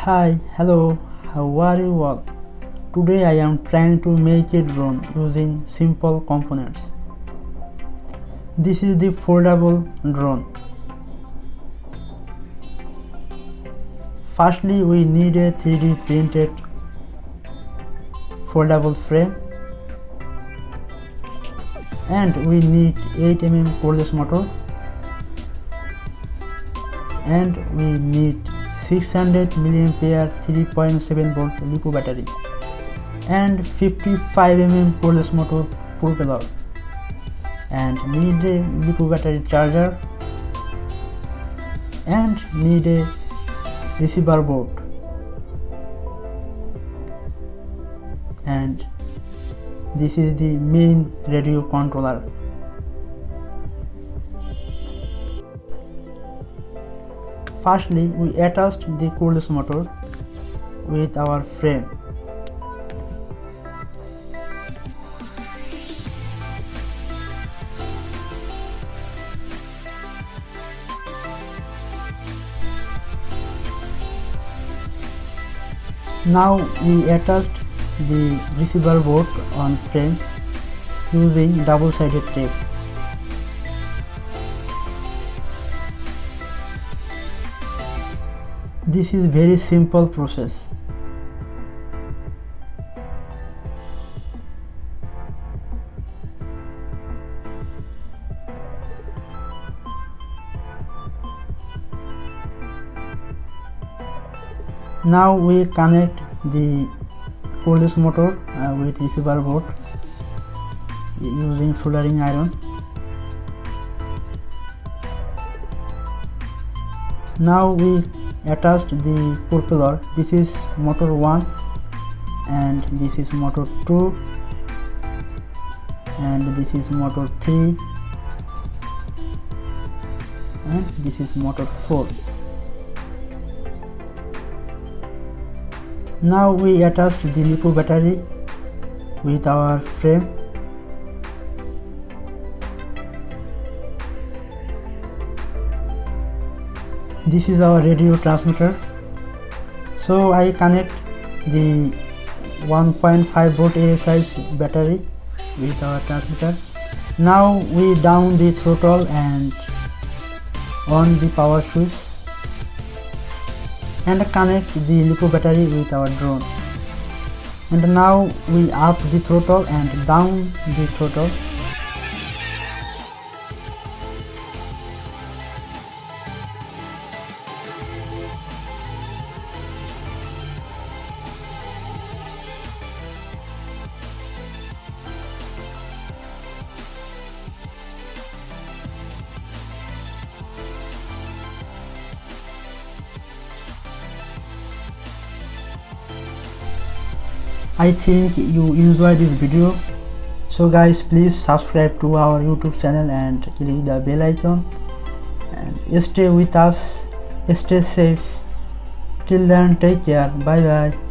Hi, hello, how are you all? Today I am trying to make a drone using simple components. This is the foldable drone. Firstly, we need a 3D printed foldable frame, and we need 8 mm Coreless Motor, and we need 600 mAh 3.7 volt Lipo Battery and 55 mm Coreless Motor Propeller, and need a Lipo Battery charger and need a Reciver board, and this is the main radio controller. Firstly, we attached the Coreless motor with our frame. Now we attached the Reciver board on frame using double-sided tape. This is very simple process. Now we connect the Coreless motor with Reciver board using soldering iron. Now we attached the propeller. This is motor 1 and this is motor 2 and this is motor 3 and this is motor 4. Now we attached the Lipo battery with our frame. This is our radio transmitter. So I connect the 1.5 volt ASI battery with our transmitter. Now we down the throttle and on the power switch and connect the Lipo battery with our drone. And now we up the throttle and down the throttle. I think you enjoy this video. So guys, please subscribe to our YouTube channel and click the bell icon and stay with us, stay safe. Till then, take care, bye bye.